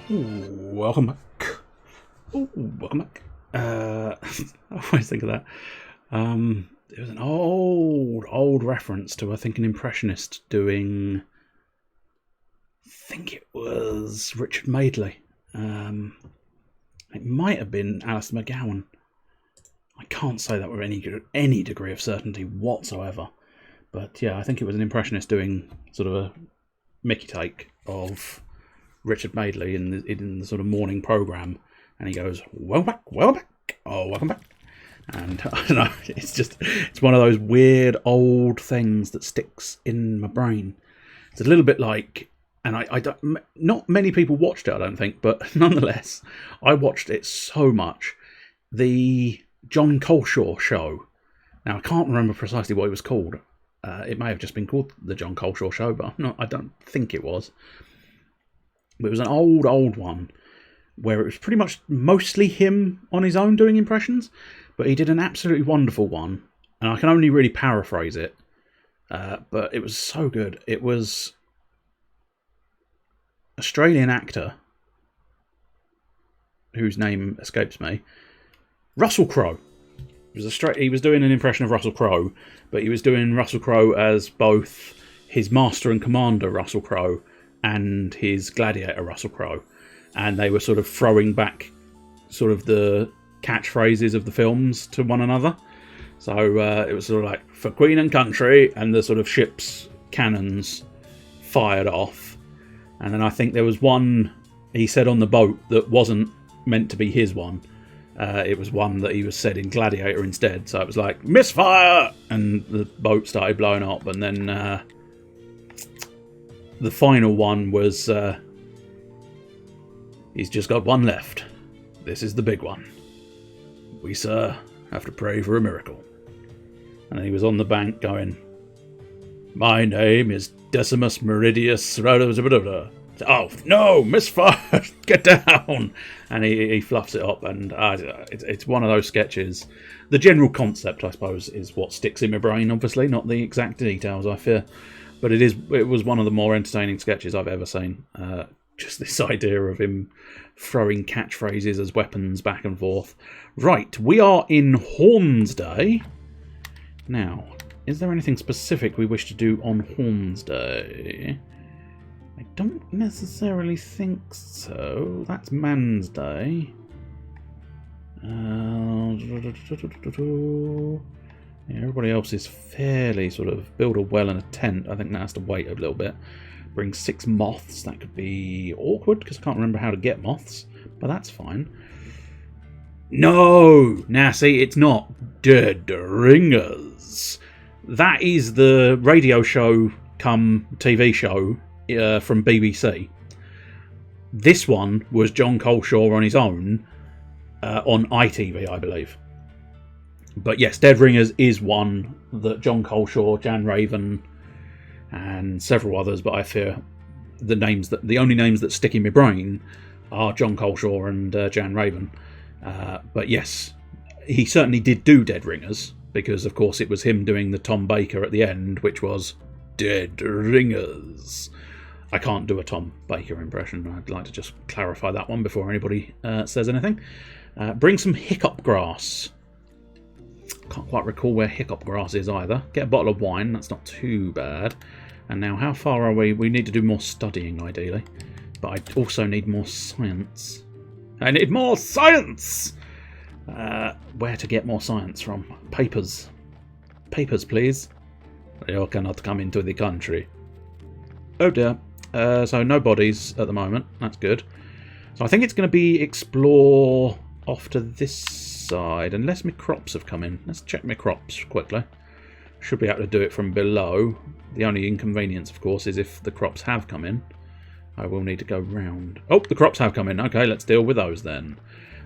Ooh, welcome back. Ooh, welcome back. I always think of that. It was an old reference to, I think, an impressionist doing, I think it was Richard Madeley. It might have been Alistair McGowan. I can't say that with any degree of certainty whatsoever. But yeah, I think it was an impressionist doing sort of a Mickey take of Richard Madeley in the sort of morning programme, and he goes, welcome back, oh, welcome back. And I don't know, it's one of those weird old things that sticks in my brain. It's a little bit like, and I don't, not many people watched it, I don't think, but nonetheless, I watched it so much. The John Coleshaw show. Now, I can't remember precisely what it was called. It may have just been called the John Coleshaw show, but I don't think it was. But it was an old one where it was pretty much mostly him on his own doing impressions, but he did an absolutely wonderful one, and I can only really paraphrase it, but it was so good. It was Australian actor whose name escapes me, Russell Crowe. He was doing an impression of Russell Crowe, but he was doing Russell Crowe as both his master and commander, Russell Crowe, and his gladiator, Russell Crowe. And they were sort of throwing back sort of the catchphrases of the films to one another. So it was sort of like, for Queen and Country, and the sort of ship's cannons fired off. And then I think there was one he said on the boat that wasn't meant to be his one. It was one that he was said in Gladiator instead. So it was like, misfire! And the boat started blowing up. And then the final one was, he's just got one left. This is the big one. We, sir, have to pray for a miracle. And he was on the bank going, my name is Decimus Meridius. Oh, no, misfire! Get down! And he fluffs it up, and it's one of those sketches. The general concept, I suppose, is what sticks in my brain, obviously, not the exact details, I fear. But it was one of the more entertaining sketches I've ever seen. Just this idea of him throwing catchphrases as weapons back and forth. Right, we are in Hornsday. Now, is there anything specific we wish to do on Hornsday? I don't necessarily think so. That's Man's Day. Yeah, everybody else is fairly sort of build a well and a tent. I think that has to wait a little bit. Bring 6 moths. That could be awkward because I can't remember how to get moths, but that's fine. No! Now, see, it's not Dead Ringers. That is the radio show come TV show from BBC. This one was John Coleshaw on his own on ITV, I believe. But yes, Dead Ringers is one that John Coleshaw, Jan Raven, and several others, but I fear the only names that stick in my brain are John Coleshaw and Jan Raven. But yes, he certainly did do Dead Ringers, because of course it was him doing the Tom Baker at the end, which was Dead Ringers. I can't do a Tom Baker impression. I'd like to just clarify that one before anybody says anything. Bring some hiccup grass. Can't quite recall where hiccup grass is either. Get a bottle of wine, that's not too bad. And now, how far are we? We need to do more studying, ideally. But I also need more science. I need more science! Where to get more science from? Papers. Papers, please. You cannot come into the country. Oh dear. So no bodies at the moment. That's good. So I think it's going to be explore off to this side. Unless my crops have come in. Let's check my crops quickly. Should be able to do it from below. The only inconvenience, of course, is if the crops have come in. I will need to go round. Oh, the crops have come in. Okay, let's deal with those then.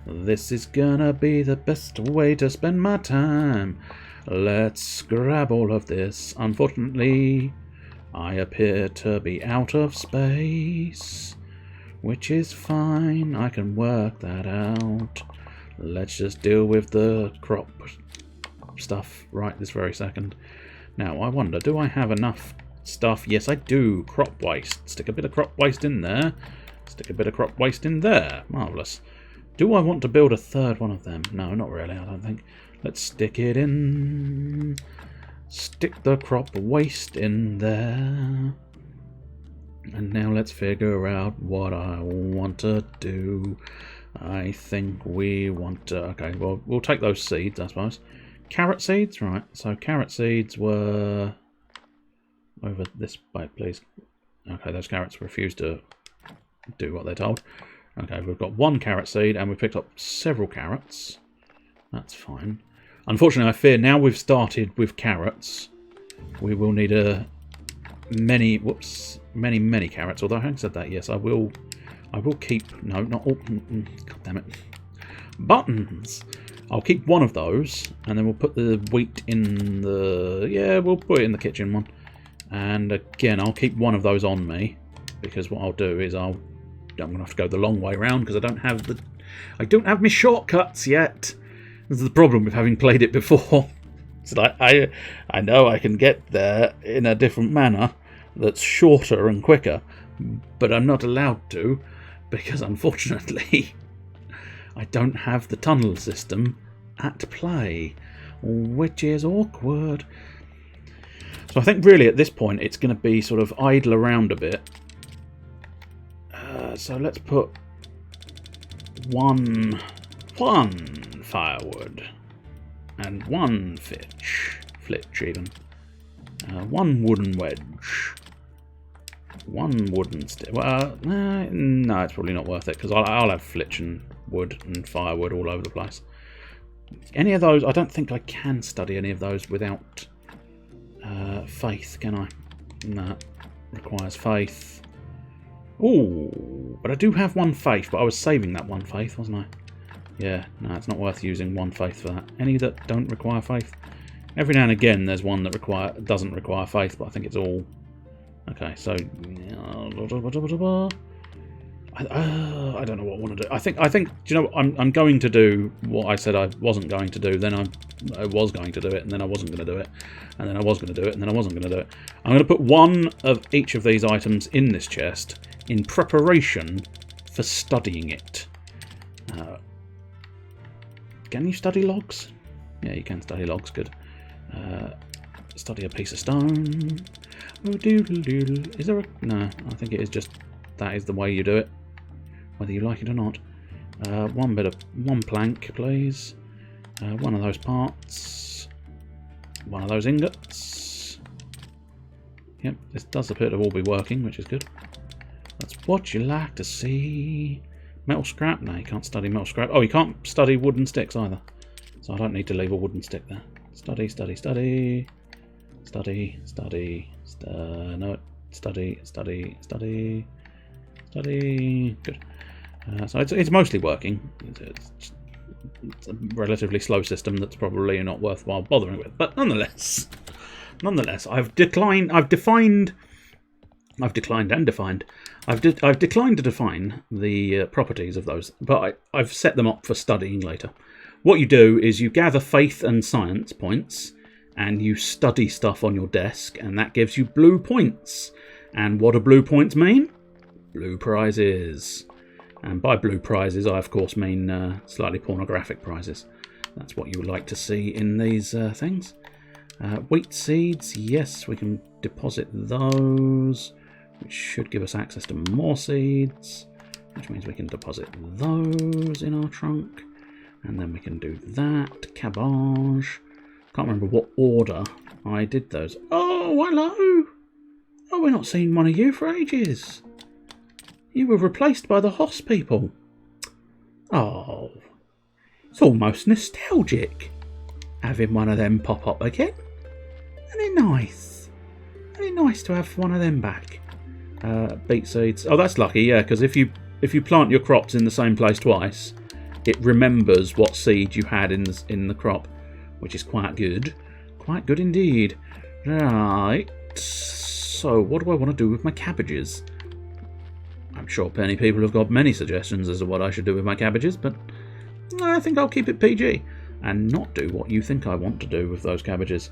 This is gonna be the best way to spend my time. Let's grab all of this. Unfortunately, I appear to be out of space, which is fine. I can work that out. Let's just deal with the crop stuff right this very second. Now, I wonder, do I have enough stuff? Yes, I do. Crop waste. Stick a bit of crop waste in there. Stick a bit of crop waste in there. Marvellous. Do I want to build a third one of them? No, not really, I don't think. Let's stick it in. Stick the crop waste in there. And now let's figure out what I want to do. I think we want to... Okay, well, we'll take those seeds, I suppose. Carrot seeds? Right, so carrot seeds were... Over this way, please. Okay, those carrots refuse to do what they're told. Okay, we've got one carrot seed, and we've picked up several carrots. That's fine. Unfortunately, I fear now we've started with carrots, we will need many carrots. Although I haven't said that, yes, I will keep... No, not all... God damn it. Buttons! I'll keep one of those, and then we'll put the wheat in the... Yeah, we'll put it in the kitchen one. And again, I'll keep one of those on me, because what I'll do is I'm going to have to go the long way round, because I don't have my shortcuts yet. This is the problem with having played it before. It's like I know I can get there in a different manner that's shorter and quicker, but I'm not allowed to, because unfortunately I don't have the tunnel system at play, which is awkward. So I think really at this point it's going to be sort of idle around a bit. So let's put one firewood and one flitch even. One wooden wedge. One wooden stick. Well, no, it's probably not worth it, because I'll have flitch and wood and firewood all over the place. Any of those, I don't think I can study any of those without faith, can I? No, requires faith. Ooh, but I do have one faith, but I was saving that one faith, wasn't I? Yeah, no, it's not worth using one faith for that. Any that don't require faith? Every now and again there's one that doesn't require faith, but I think it's all... Okay, so... I don't know what I want to do. I think. Do you know what? I'm going to do what I said I wasn't going to do. Then I was going to do it, and then I wasn't going to do it, and then I was going to do it, and then I wasn't going to do it. I'm going to put one of each of these items in this chest in preparation for studying it. Can you study logs? Yeah, you can study logs. Good. Study a piece of stone. Oh, doodle doodle. Is there a... No, I think it is just... That is the way you do it, whether you like it or not. One plank, please. One of those parts. One of those ingots. Yep, this does appear to all be working, which is good. That's what you like to see. Metal scrap? No, you can't study metal scrap. Oh, you can't study wooden sticks either. So I don't need to leave a wooden stick there. Study, study, study. Study, study, no, study, study, study. Study. Good. So it's mostly working. It's a relatively slow system that's probably not worthwhile bothering with. But nonetheless, I've declined to define the properties of those, but I've set them up for studying later. What you do is you gather faith and science points, and you study stuff on your desk, and that gives you blue points. And what do blue points mean? Blue prizes. And by blue prizes, I of course mean slightly pornographic prizes. That's what you would like to see in these things. Wheat seeds, yes, we can deposit those, which should give us access to more seeds, which means we can deposit those in our trunk, and then we can do that. Cabbage. Can't remember what order I did those. Oh, hello! Oh, we're not seeing one of you for ages. You were replaced by the Hoss people. Oh, it's almost nostalgic having one of them pop up again. Isn't it nice? Isn't it nice to have one of them back? Beet seeds. Oh, that's lucky, yeah, because if you plant your crops in the same place twice, it remembers what seed you had in the crop, which is quite good. Quite good indeed. Right. So, what do I want to do with my cabbages? I'm sure plenty of people have got many suggestions as to what I should do with my cabbages, but I think I'll keep it PG and not do what you think I want to do with those cabbages.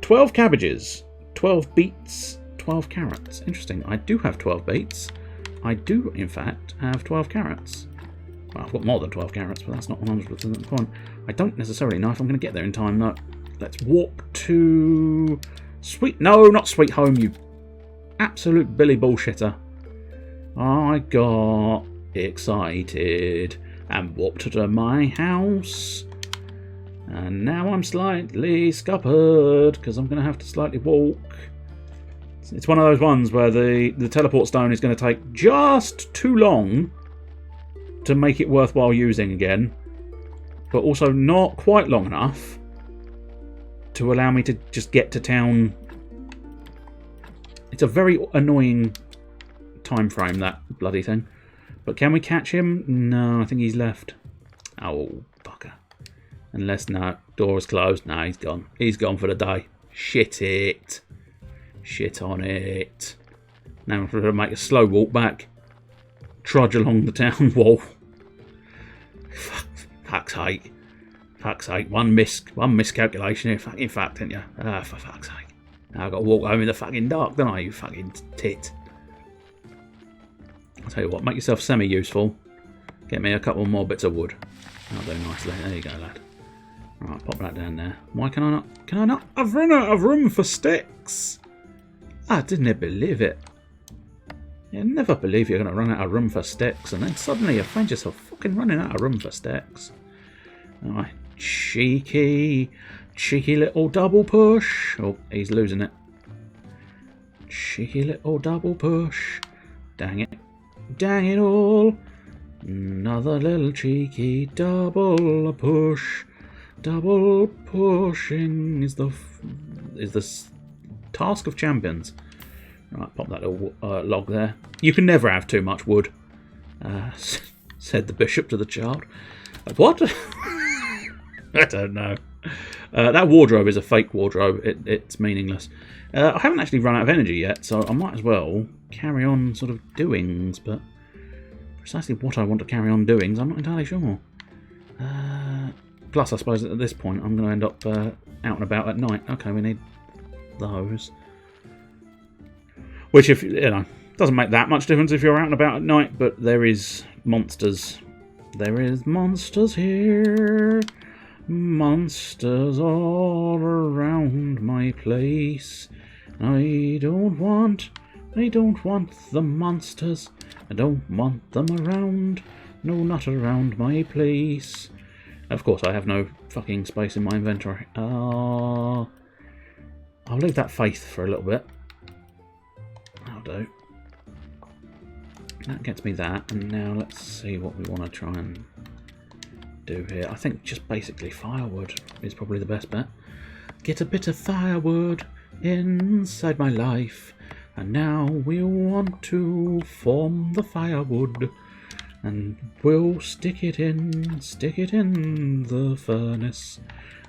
12 cabbages, 12 beets, 12 carrots. Interesting. I do have 12 beets. I do, in fact, have 12 carrots. Well, I've got more than 12 carrots, but that's not 100% the point. I don't necessarily know if I'm going to get there in time. No. Let's walk to... No, not Sweet Home, you absolute Billy bullshitter. I got excited and walked to my house. And now I'm slightly scuppered because I'm going to have to slightly walk. It's one of those ones where the teleport stone is going to take just too long to make it worthwhile using again, but also not quite long enough to allow me to just get to town. It's a very annoying time frame, that bloody thing. But can we catch him? No, I think he's left. Oh, bugger. Unless, no, door is closed. No, he's gone. He's gone for the day. Shit it. Shit on it. Now I'm going to make a slow walk back. Trudge along the town wall. Fuck's sake. Fuck's sake. One miscalculation here. Fucking fuck, didn't you? Ah, for fuck's sake. Now I've got to walk home in the fucking dark, don't I, you fucking tit. I'll tell you what, make yourself semi-useful. Get me a couple more bits of wood. That'll do nicely. There you go, lad. Right, pop that down there. Why can I not? Can I not? I've run out of room for sticks. I didn't believe it. You never believe you're going to run out of room for sticks, and then suddenly you find yourself fucking running out of room for sticks. Alright, cheeky little double push. Oh, he's losing it. Cheeky little double push. Dang it. Dang it all. Another little cheeky double push. Double pushing is the task of champions. Right, pop that little log there. You can never have too much wood, said the bishop to the child. What? I don't know. That wardrobe is a fake wardrobe. It's meaningless. I haven't actually run out of energy yet, so I might as well carry on sort of doings, but precisely what I want to carry on doings, I'm not entirely sure. Plus, I suppose at this point, I'm going to end up out and about at night. Okay, we need those. Which, if you know, doesn't make that much difference if you're out and about at night, but there is monsters. There is monsters here. Monsters all around my place. I don't want the monsters. I don't want them around. No, not around my place. Of course, I have no fucking space in my inventory. I'll leave that faith for a little bit. That'll do. That gets me that, and now let's see what we want to try and do here. I think just basically firewood is probably the best bet. Get a bit of firewood inside my life, and now we want to form the firewood, and we'll stick it in the furnace.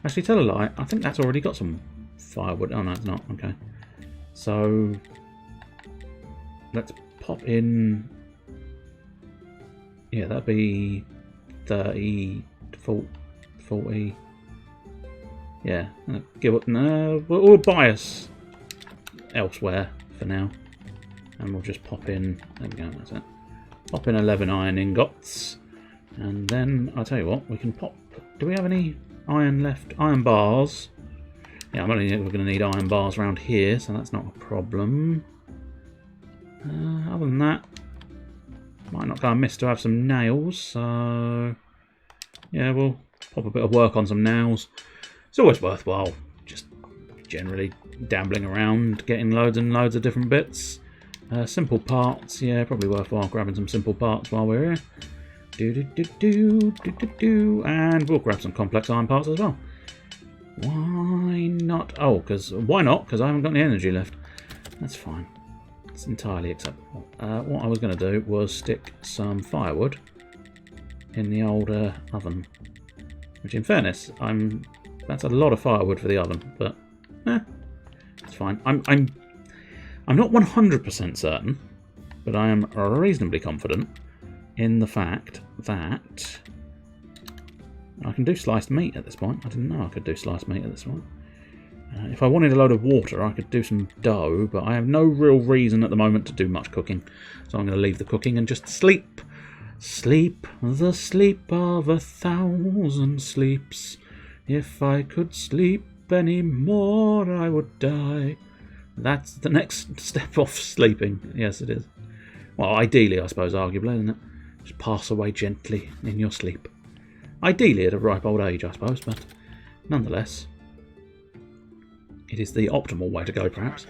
Actually, tell a lie, I think that's already got some firewood. Oh no, it's not. Okay, so let's pop in. Yeah, that'd be 30, 40. Yeah, give up. No, we'll buy us elsewhere for now, and we'll just pop in. There we go. That's it. Pop in 11 iron ingots, and then I'll tell you what. We can pop. Do we have any iron left? Iron bars. Yeah, we're going to need iron bars around here, so that's not a problem. Other than that, might not go amiss to have some nails, so yeah, we'll pop a bit of work on some nails. It's always worthwhile just generally dabbling around, getting loads and loads of different bits. Simple parts, yeah, probably worthwhile grabbing some simple parts while we're here. And we'll grab some complex iron parts as well. Why not? Oh, why not? Because I haven't got any energy left. That's fine. It's entirely acceptable. What I was going to do was stick some firewood in the old oven. Which, in fairness, that's a lot of firewood for the oven, but it's fine. I'm not 100% certain, but I am reasonably confident in the fact that I can do sliced meat at this point. I didn't know I could do sliced meat at this point. If I wanted a load of water, I could do some dough, but I have no real reason at the moment to do much cooking. So I'm going to leave the cooking and just sleep. Sleep, the sleep of 1,000 sleeps. If I could sleep any more, I would die. That's the next step off sleeping. Yes, it is. Well, ideally, I suppose, arguably, isn't it? Just pass away gently in your sleep. Ideally at a ripe old age, I suppose, but nonetheless, it is the optimal way to go, perhaps.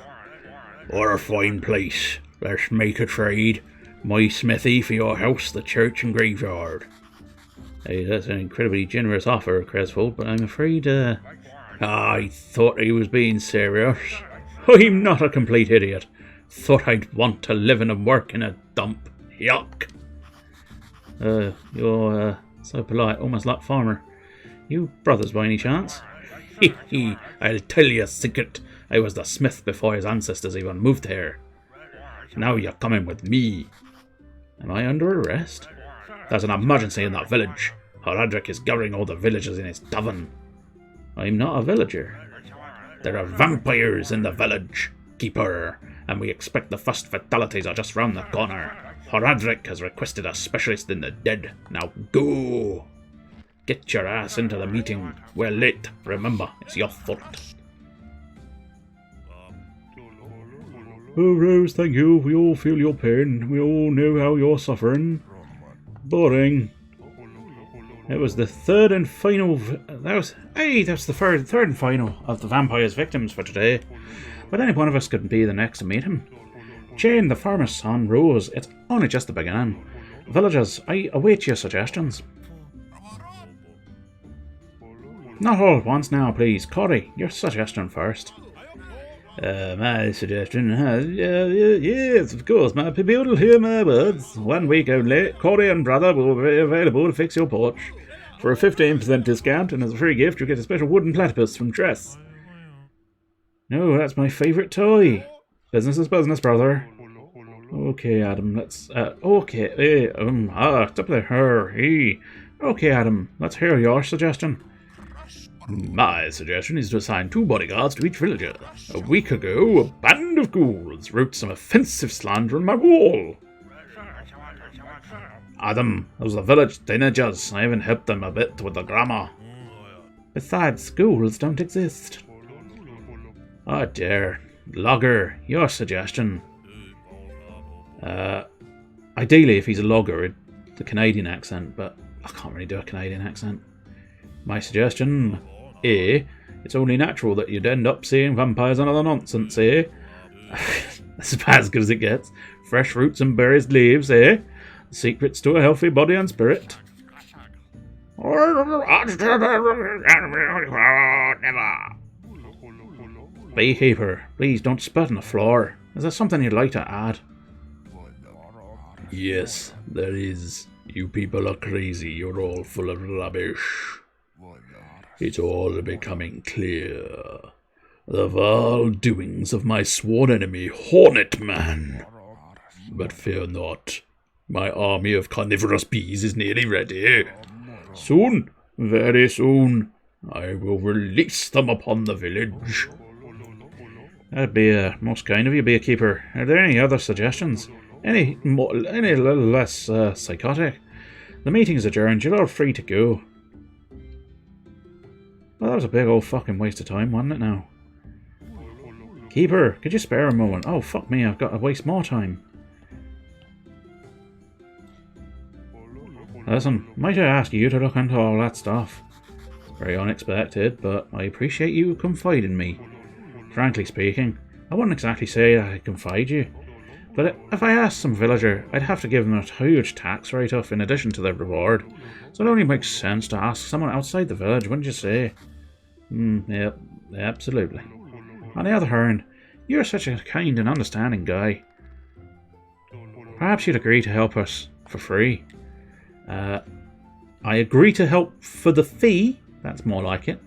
What a fine place. Let's make a trade. My smithy for your house, the church and graveyard. Hey, that's an incredibly generous offer, Cresfold, but I'm afraid, I thought he was being serious. I'm not a complete idiot. Thought I'd want to live and work in a dump. Yuck. You're, so polite, almost like Farmer. You brothers by any chance? Hee, I'll tell you a secret. I was the smith before his ancestors even moved here. Now you're coming with me. Am I under arrest? There's an emergency in that village. Horadric is gathering all the villagers in his tavern. I'm not a villager. There are vampires in the village, keeper, and we expect the first fatalities are just round the corner. Horadric has requested a specialist in the dead. Now go! Get your ass into the meeting. We're late. Remember, it's your fault. Oh, Rose, thank you. We all feel your pain. We all know how you're suffering. Boring. It was the third and final... that's the third and final of the vampire's victims for today. But any one of us could be the next to meet him. Jane, the farmer's son, Rose, it's only just the beginning. Villagers, I await your suggestions. Not all at once now, please. Corey, your suggestion first. My suggestion has... yes, of course, my people will hear my words. 1 week only, Corey and brother will be available to fix your porch. For a 15% discount, and as a free gift, you get a special wooden platypus from Tress. No, that's my favourite toy. Business is business, brother. Okay, Adam, let's... okay, stop there, hey. Okay, Adam, let's hear your suggestion. My suggestion is to assign 2 bodyguards to each villager. A week ago, a band of ghouls wrote some offensive slander on my wall. Adam, those are village teenagers. I haven't helped them a bit with the grammar. Besides, schools don't exist. Oh dear. Logger, your suggestion. Ideally, if he's a logger, the Canadian accent, but I can't really do a Canadian accent. My suggestion... A. It's only natural that you'd end up seeing vampires and other nonsense, eh? That's about as good as it gets. Fresh roots and berries leaves, eh? Secrets to a healthy body and spirit. Beekeeper, please don't spit on the floor. Is there something you'd like to add? Yes, there is. You people are crazy. You're all full of rubbish. It's all becoming clear. The vile doings of my sworn enemy, Hornet Man. But fear not. My army of carnivorous bees is nearly ready. Soon, very soon, I will release them upon the village. That'd be most kind of you, Beekeeper. Are there any other suggestions? Any little less psychotic? The meeting is adjourned. You're all free to go. Well, that was a big old fucking waste of time, wasn't it now? Keeper, could you spare a moment? Oh, fuck me, I've got to waste more time. Listen, might I ask you to look into all that stuff? It's very unexpected, but I appreciate you confiding in me. Frankly speaking, I wouldn't exactly say I confide you. But if I asked some villager, I'd have to give them a huge tax write-off in addition to their reward. So it only makes sense to ask someone outside the village, wouldn't you say? Yep, absolutely. On the other hand, you're such a kind and understanding guy. Perhaps you'd agree to help us for free. I agree to help for the fee. That's more like it.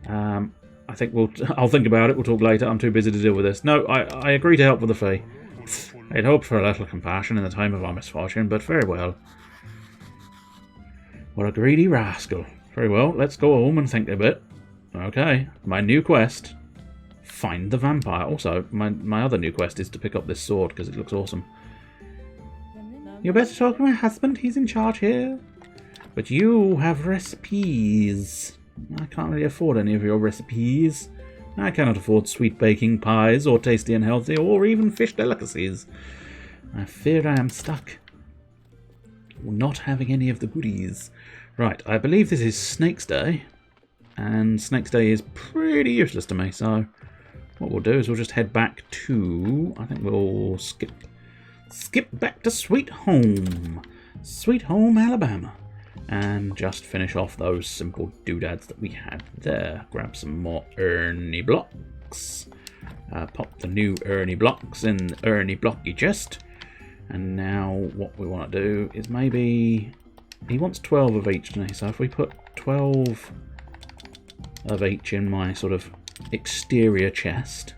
I think I'll think about it. We'll talk later. I'm too busy to deal with this. No, I agree to help for the fee. I'd hoped for a little compassion in the time of our misfortune, but very well. What a greedy rascal. Very well, let's go home and think a bit. Okay, my new quest. Find the vampire. Also, my other new quest is to pick up this sword because it looks awesome. You better talk to my husband. He's in charge here. But you have recipes. I can't really afford any of your recipes. I cannot afford sweet baking pies, or tasty and healthy, or even fish delicacies. I fear I am stuck. Not having any of the goodies. Right, I believe this is Snake's Day. And Snake's Day is pretty useless to me, so what we'll do is we'll just head back to... I think we'll skip back to Sweet Home. Sweet Home, Alabama. And just finish off those simple doodads that we had there. Grab some more Ernie blocks. Pop the new Ernie blocks in the Ernie blocky chest. And now what we want to do is maybe... He wants 12 of each, doesn't he? So if we put 12 of each in my sort of exterior chest,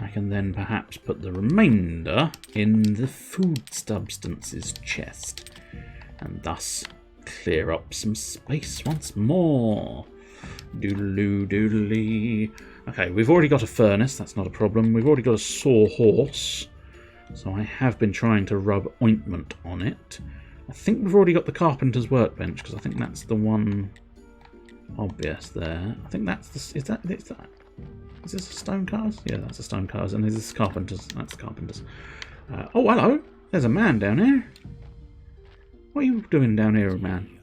I can then perhaps put the remainder in the food substances chest. And thus... clear up some space once more. Doodaloo doodly. Okay, we've already got a furnace, that's not a problem. We've already got a sawhorse. So I have been trying to rub ointment on it. I think we've already got the carpenter's workbench, because I think that's the one obvious there. I think that's the... Is this a stone cutter's? Yeah, that's a stone cutter's. And is this carpenter's? That's the carpenter's. Oh, hello. There's a man down here. What are you doing down here, man?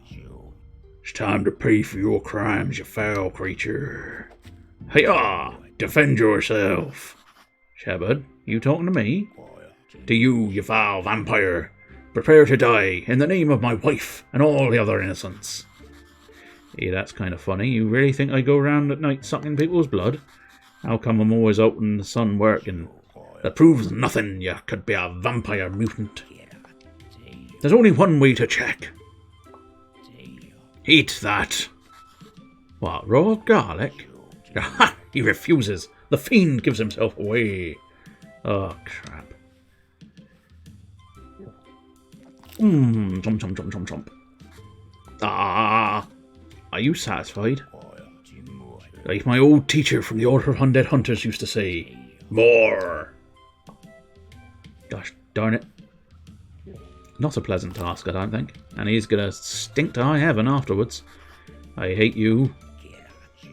It's time to pay for your crimes, you foul creature. Hey-ah! Defend yourself. Shepherd, you talking to me? To you foul vampire. Prepare to die in the name of my wife and all the other innocents. Hey, that's kind of funny. You really think I go around at night sucking people's blood? How come I'm always out in the sun working? That proves nothing. You could be a vampire mutant. There's only one way to check. Eat that. What, raw garlic? Ha! He refuses. The fiend gives himself away. Oh, crap. Chomp, chomp, chomp, chomp, chomp. Ah! Are you satisfied? Like my old teacher from the Order of Undead Hunters used to say, more! Gosh darn it. Not a pleasant task, I don't think. And he's gonna stink to high heaven afterwards. I hate you.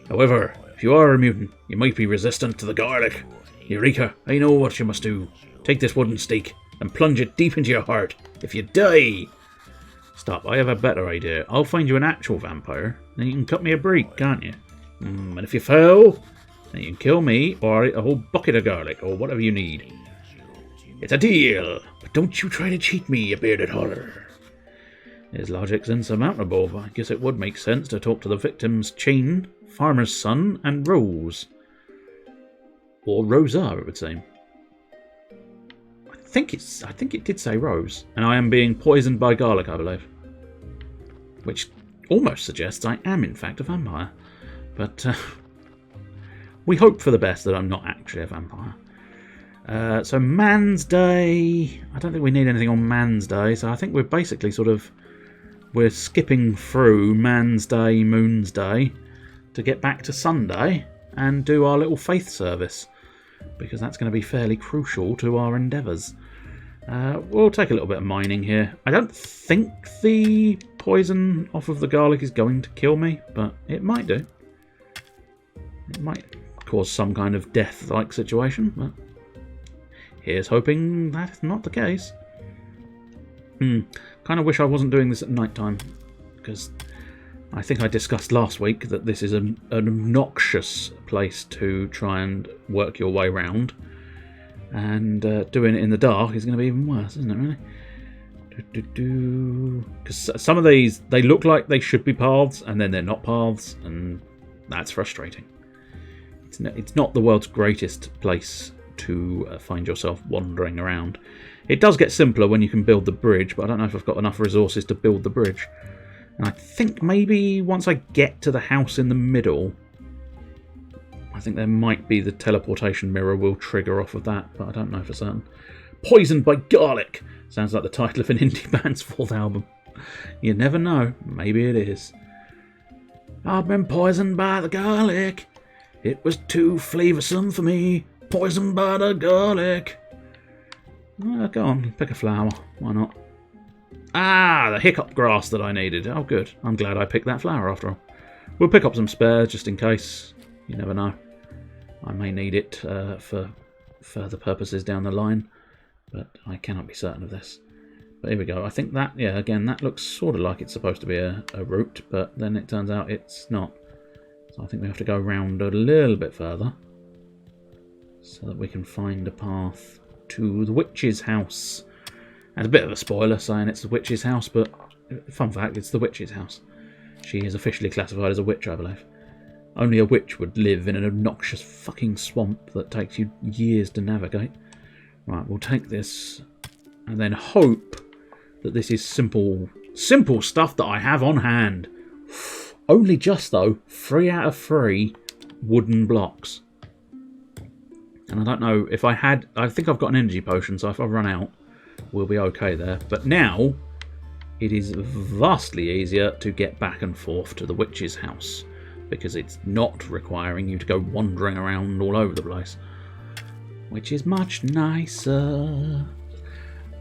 However, if you are a mutant, you might be resistant to the garlic. Eureka, I know what you must do. Take this wooden stake and plunge it deep into your heart. If you die... Stop, I have a better idea. I'll find you an actual vampire, then you can cut me a break, can't you? And if you fail, then you can kill me, or a whole bucket of garlic, or whatever you need. It's a deal, but don't you try to cheat me, you bearded holler. His logic's insurmountable, but I guess it would make sense to talk to the victims Chain, Farmer's Son, and Rose. Or Rosa, I would say. I think it did say Rose. And I am being poisoned by garlic, I believe. Which almost suggests I am, in fact, a vampire. But we hope for the best that I'm not actually a vampire. So Man's Day... I don't think we need anything on Man's Day, so I think we're basically sort of... We're skipping through Man's Day, Moon's Day, to get back to Sunday and do our little faith service. Because that's going to be fairly crucial to our endeavours. We'll take a little bit of mining here. I don't think the poison off of the garlic is going to kill me, but it might do. It might cause some kind of death-like situation, but here's hoping that's not the case. Kind of wish I wasn't doing this at night time, because I think I discussed last week that this is an obnoxious place to try and work your way round, and doing it in the dark is going to be even worse, isn't it, really? Because some of these, they look like they should be paths, and then they're not paths, and that's frustrating. It's not the world's greatest place to find yourself wandering around. It does get simpler when you can build the bridge, but I don't know if I've got enough resources to build the bridge. And I think maybe once I get to the house in the middle, I think there might be the teleportation mirror will trigger off of that, but I don't know for certain. Poisoned by Garlic! Sounds like the title of an indie band's 4th album. You never know. Maybe it is. I've been poisoned by the garlic. It was too flavoursome for me. Poisoned by the garlic. Go on, pick a flower. Why not? Ah, the hiccup grass that I needed. Oh, good. I'm glad I picked that flower after all. We'll pick up some spares just in case. You never know. I may need it for further purposes down the line, but I cannot be certain of this. But here we go. I think that, yeah, again, that looks sort of like it's supposed to be a route, but then it turns out it's not. So I think we have to go around a little bit further so that we can find a path to the witch's house. And a bit of a spoiler saying it's the witch's house, but fun fact, it's the witch's house. She is officially classified as a witch, I believe. Only a witch would live in an obnoxious fucking swamp that takes you years to navigate. Right, we'll take this and then hope that this is simple stuff that I have on hand. Only just, though, 3 out of 3 wooden blocks. And I don't know if I think I've got an energy potion, so if I run out, we'll be okay there. But now, it is vastly easier to get back and forth to the witch's house, because it's not requiring you to go wandering around all over the place, which is much nicer.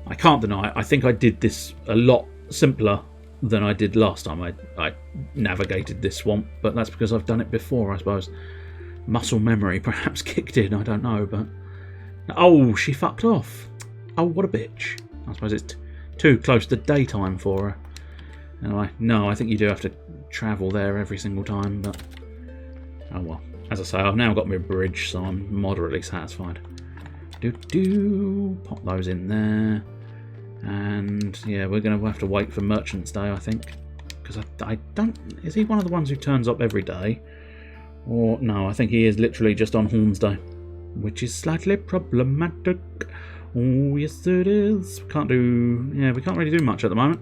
I can't deny it. I think I did this a lot simpler than I did last time I navigated this swamp, but that's because I've done it before, I suppose. Muscle memory perhaps kicked in, I don't know, but... Oh, she fucked off. Oh, what a bitch. I suppose it's too close to daytime for her. Anyway, no, I think you do have to travel there every single time, but... Oh well. As I say, I've now got my bridge, so I'm moderately satisfied. Pop those in there. And, yeah, we're going to have to wait for Merchant's Day, I think. Because I don't... Is he one of the ones who turns up every day? Or, no, I think he is literally just on Horns Day. Which is slightly problematic. Oh, yes it is. We can't really do much at the moment.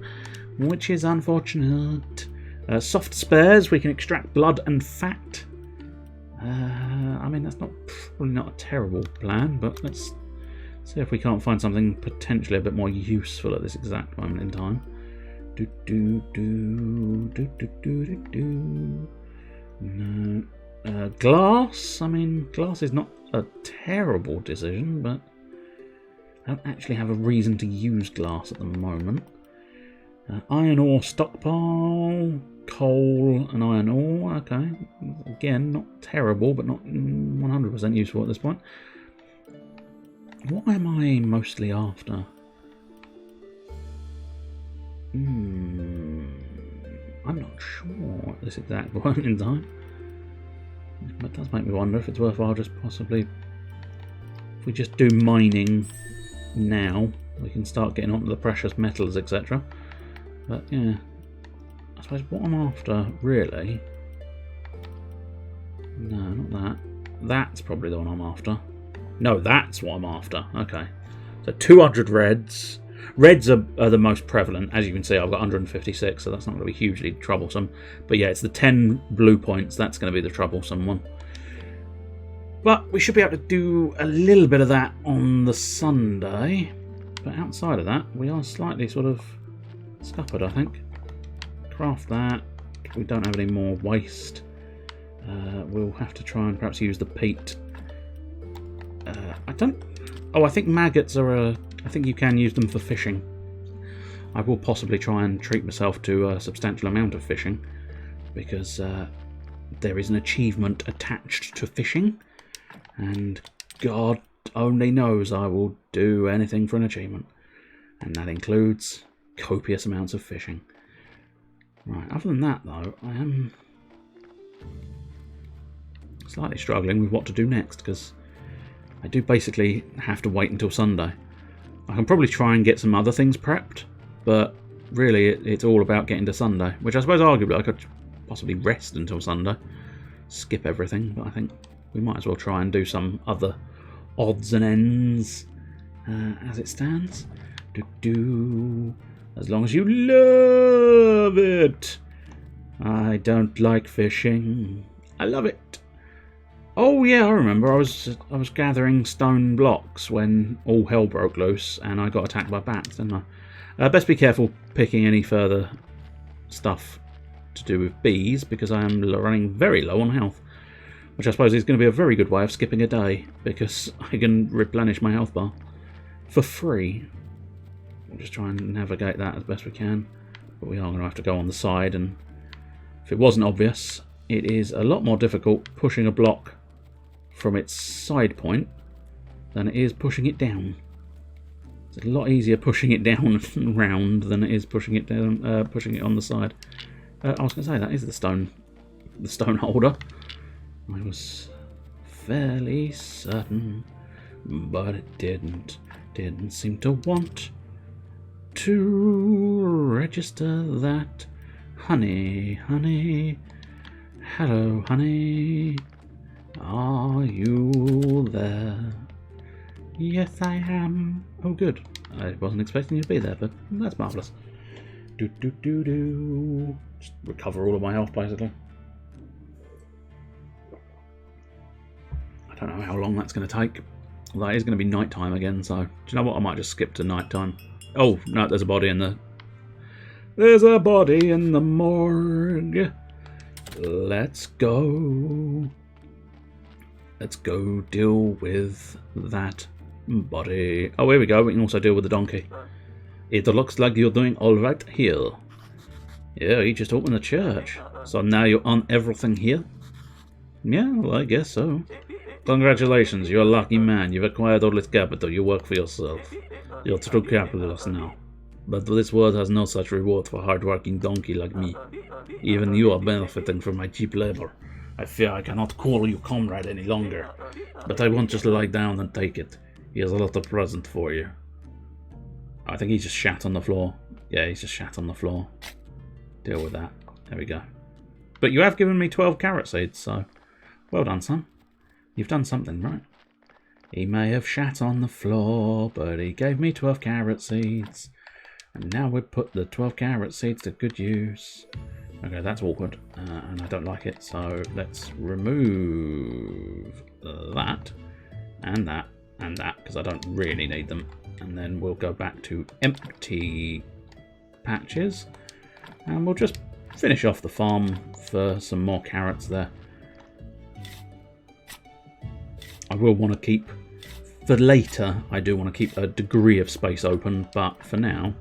Which is unfortunate. Soft spares, we can extract blood and fat. I mean, that's probably not a terrible plan, but let's see if we can't find something potentially a bit more useful at this exact moment in time. No. Glass? I mean, glass is not a terrible decision, but I don't actually have a reason to use glass at the moment. Iron ore stockpile, coal and iron ore. Okay, again, not terrible, but not 100% useful at this point. What am I mostly after? I'm not sure at this exact point in time. It does make me wonder if it's worthwhile just possibly... If we just do mining now, we can start getting onto the precious metals, etc. But yeah, I suppose what I'm after, really... No, not that. That's probably the one I'm after. No, that's what I'm after. Okay. So 200 reds. Reds are the most prevalent. As you can see, I've got 156, so that's not going to be hugely troublesome. But yeah, it's the 10 blue points. That's going to be the troublesome one. But we should be able to do a little bit of that on the Sunday. But outside of that, we are slightly sort of scuppered, I think. Craft that. We don't have any more waste. We'll have to try and perhaps use the peat. I think maggots are I think you can use them for fishing. I will possibly try and treat myself to a substantial amount of fishing, because there is an achievement attached to fishing, And God only knows I will do anything for an achievement. And that includes copious amounts of fishing. Right, other than that though, I am slightly struggling with what to do next, because I do basically have to wait until Sunday. I can probably try and get some other things prepped, but really it's all about getting to Sunday, which I suppose arguably I could possibly rest until Sunday, skip everything, but I think we might as well try and do some other odds and ends as it stands. As long as you love it. I don't like fishing. I love it. Oh yeah, I remember. I was gathering stone blocks when all hell broke loose and I got attacked by bats, didn't I? Best be careful picking any further stuff to do with bees, because I am running very low on health, which I suppose is going to be a very good way of skipping a day, because I can replenish my health bar for free. We'll just try and navigate that as best we can, but we are going to have to go on the side, and if it wasn't obvious, it is a lot more difficult pushing a block from its side point than it is pushing it down. It's a lot easier pushing it down and round than it is pushing it down, pushing it on the side. I was going to say, that is the stone holder. I was fairly certain, but it didn't seem to want to register that. Honey, hello, honey, are you there? Yes, I am. Oh, good. I wasn't expecting you to be there, but that's marvellous. Just recover all of my health, basically. I don't know how long that's going to take. Well, that is going to be nighttime again, so do you know what? I might just skip to nighttime. Oh, no, there's a body in the... There's a body in the morgue. Let's go. Let's go deal with that body. Oh, here we go. We can also deal with the donkey. It looks like you're doing all right here. Yeah, you just opened the church. So now you're on everything here? Yeah, well, I guess so. Congratulations, you're a lucky man. You've acquired all this capital. You work for yourself. You're a true capitalist now. But this world has no such reward for a hard-working donkey like me. Even you are benefiting from my cheap labor. I fear I cannot call you comrade any longer. But I won't just lie down and take it. Here's a little present for you. I think he just shat on the floor. Yeah, he's just shat on the floor. Deal with that. There we go. But you have given me 12 carrot seeds, so... Well done, son. You've done something right. He may have shat on the floor, but he gave me 12 carrot seeds. And now we've put the 12 carrot seeds to good use. Okay, that's awkward, and I don't like it, so let's remove that, and that, and that, because I don't really need them. And then we'll go back to empty patches, and we'll just finish off the farm for some more carrots there. I will want to keep, for later, I do want to keep a degree of space open, but for now,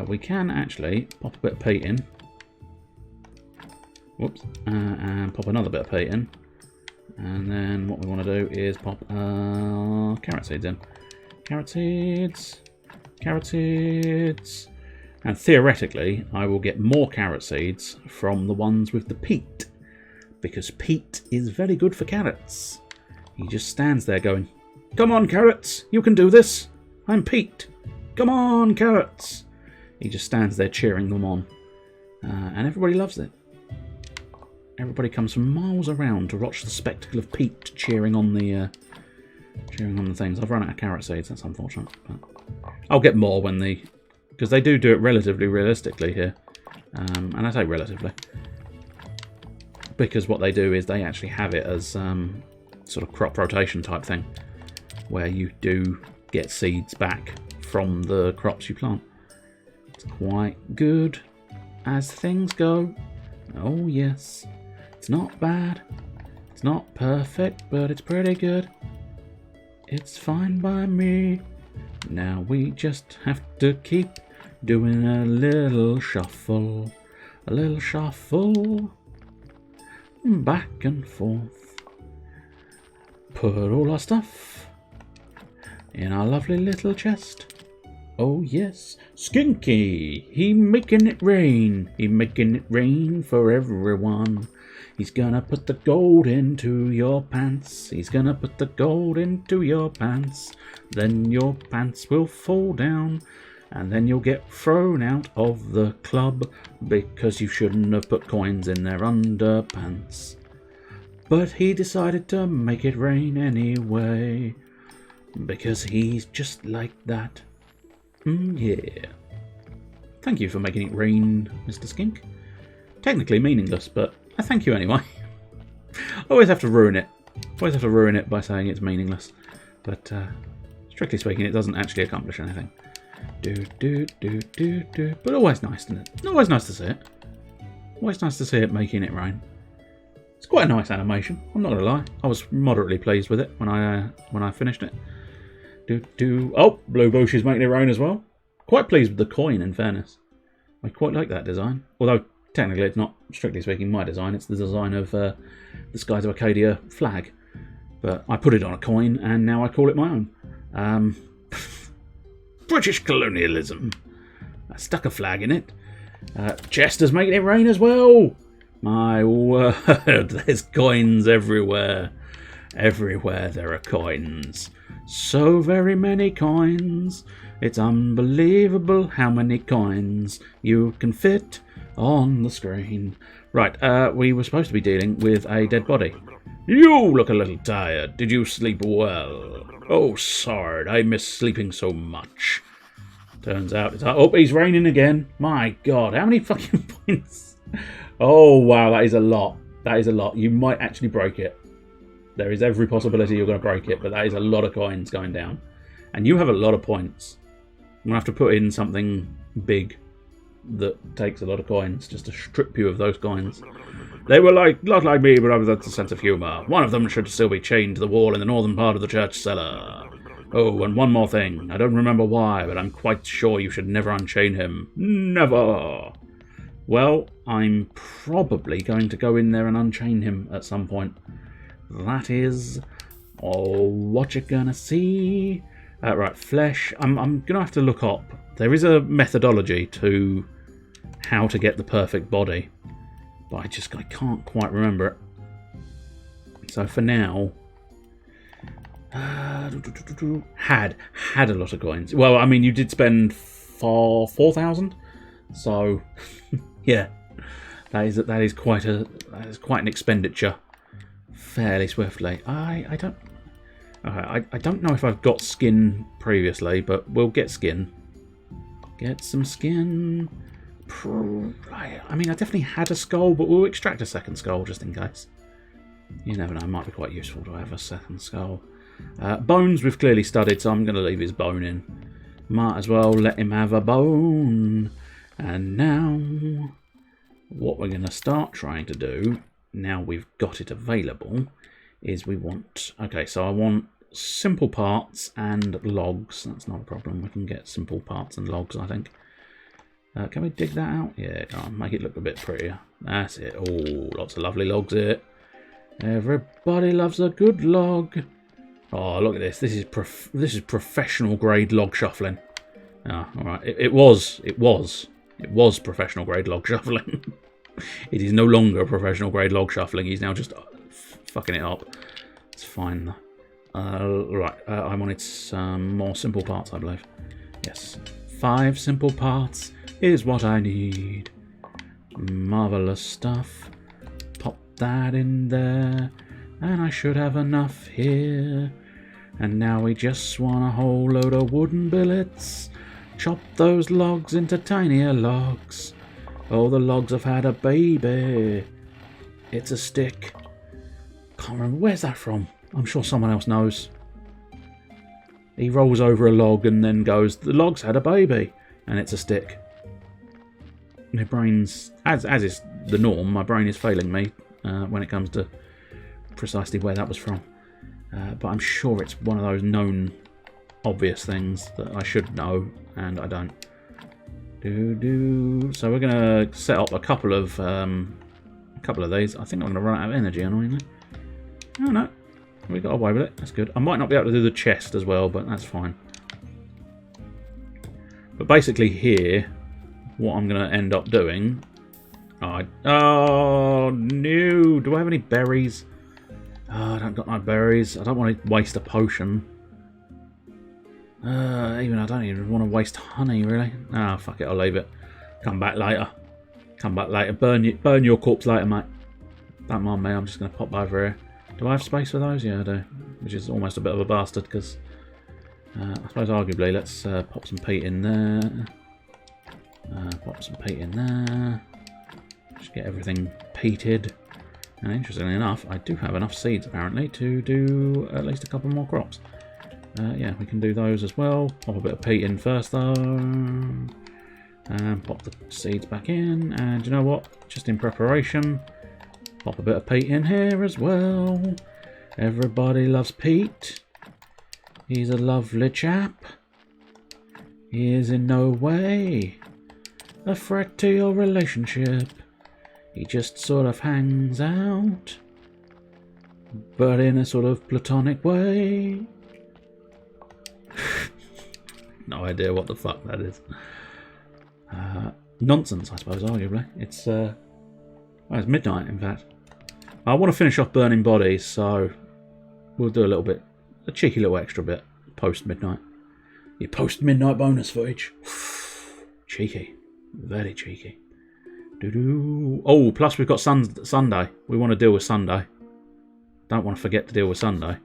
we can actually pop a bit of peat in. Whoops, and pop another bit of peat in. And then what we want to do is pop carrot seeds in. Carrot seeds, carrot seeds. And theoretically, I will get more carrot seeds from the ones with the peat, because peat is very good for carrots. He just stands there going, "Come on, carrots, you can do this. I'm Pete. Come on, carrots." He just stands there cheering them on, and everybody loves it. Everybody comes from miles around to watch the spectacle of Pete cheering on the things. I've run out of carrot seeds. That's unfortunate. But I'll get more when because they do it relatively realistically here, and I say relatively because what they do is they actually have it as sort of crop rotation type thing, where you do get seeds back from the crops you plant. It's quite good as things go. Oh yes. It's not bad. It's not perfect, but it's pretty good. It's fine by me. Now we just have to keep doing a little shuffle. A little shuffle. Back and forth. put all our stuff in our lovely little chest. Oh yes, Skinky, he making it rain. He making it rain for everyone. He's gonna put the gold into your pants. He's gonna put the gold into your pants. Then your pants will fall down. And then you'll get thrown out of the club because you shouldn't have put coins in their underpants. But he decided to make it rain anyway. Because he's just like that. Yeah. Thank you for making it rain, Mr. Skink. Technically meaningless, but I thank you anyway. I always have to ruin it. Always have to ruin it by saying it's meaningless. But strictly speaking, it doesn't actually accomplish anything. But always nice, isn't it? Always nice to see it. Always nice to see it making it rain. It's quite a nice animation. I'm not gonna lie. I was moderately pleased with it when I finished it. Oh, Blue Bush is making it rain as well. Quite pleased with the coin, in fairness. I quite like that design. Although, technically, it's not, strictly speaking, my design. It's the design of the Skies of Arcadia flag. But I put it on a coin, and now I call it my own. British colonialism. I stuck a flag in it. Chester's making it rain as well. My word, there's coins everywhere. Everywhere there are coins. So very many coins. It's unbelievable how many coins you can fit on the screen. Right, we were supposed to be dealing with a dead body. You look a little tired. Did you sleep well? Oh, Sard, I miss sleeping so much. Turns out it's... Oh, he's raining again. My God, how many fucking points? Oh, wow, that is a lot. That is a lot. You might actually break it. There is every possibility you're going to break it, but that is a lot of coins going down. And you have a lot of points. I'm going to have to put in something big that takes a lot of coins, just to strip you of those coins. They were not like me, but I was at a sense of humour. One of them should still be chained to the wall in the northern part of the church cellar. Oh, and one more thing. I don't remember why, but I'm quite sure you should never unchain him. Never! Well, I'm probably going to go in there and unchain him at some point. That is what you're gonna see. Right, flesh. I'm gonna have to look up. There is a methodology to how to get the perfect body, but I can't quite remember it. So for now, had a lot of coins. Well, I mean, you did spend 4,000, so yeah, that is quite an expenditure. Fairly swiftly. I don't know if I've got skin previously, but we'll get skin. Get some skin. I mean, I definitely had a skull, but we'll extract a second skull just in case. You never know, it might be quite useful to have a second skull. Bones we've clearly studied, so I'm going to leave his bone in. Might as well let him have a bone. And now, what we're going to start trying to do, now we've got it available, is we want... Okay, so I want simple parts and logs. That's not a problem. We can get simple parts and logs, I think. Can we dig that out? Yeah, make it look a bit prettier. That's it. Oh, lots of lovely logs here. Everybody loves a good log. Oh, look at this. This is professional grade log shuffling. Ah, all right. It was professional grade log shuffling. It is no longer professional grade log shuffling. He's now just fucking it up. It's fine. Right. I wanted some more simple parts, I believe. Yes. 5 simple parts is what I need. Marvellous stuff. Pop that in there. And I should have enough here. And now we just want a whole load of wooden billets. Chop those logs into tinier logs. Oh, the logs have had a baby. It's a stick. Can't remember. Where's that from? I'm sure someone else knows. He rolls over a log and then goes, the log's had a baby. And it's a stick. My brain's, as is the norm, my brain is failing me when it comes to precisely where that was from. But I'm sure it's one of those known obvious things that I should know, and I don't. So we're going to set up a couple of these. I think I'm going to run out of energy, annoyingly. Oh no. We got away with it. That's good. I might not be able to do the chest as well, but that's fine. But basically here, what I'm going to end up doing... Oh, no! Do I have any berries? Oh, I don't got no berries. I don't want to waste a potion. I don't even want to waste honey, really. Ah, fuck it, I'll leave it. Come back later. Come back later. Burn your corpse later, mate. Don't mind me, I'm just going to pop over here. Do I have space for those? Yeah, I do. Which is almost a bit of a bastard, because... I suppose arguably, let's pop some peat in there. Pop some peat in there. Just get everything peated. And interestingly enough, I do have enough seeds, apparently, to do at least a couple more crops. Yeah, we can do those as well. Pop a bit of peat in first, though. And pop the seeds back in. And you know what? Just in preparation... Pop a bit of peat in here as well. Everybody loves Pete. He's a lovely chap. He is in no way a threat to your relationship. He just sort of hangs out, but in a sort of platonic way. No idea what the fuck that is. Nonsense, I suppose, arguably. It's it's midnight, in fact. I want to finish off burning bodies, so we'll do a cheeky little extra bit post-midnight. Your post-midnight bonus footage. Cheeky. Very cheeky. Doo-doo. Oh, plus we've got Sunday. We want to deal with Sunday. Don't want to forget to deal with Sunday.